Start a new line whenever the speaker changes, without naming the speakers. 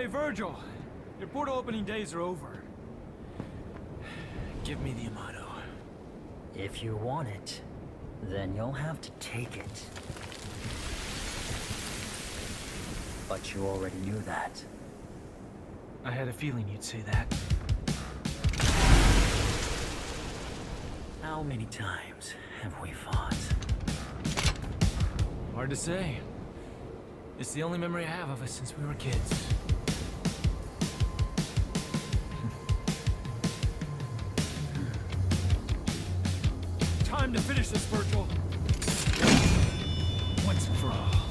Virgil, your portal opening days are over. Give me the Amato.
If you want it, then you'll have to take it. But you already knew that.
I had a feeling you'd say that.
How many times have we fought?
Hard to say. It's the only memory I have of us since we were kids. Time to finish this, Virgil. Once and for all.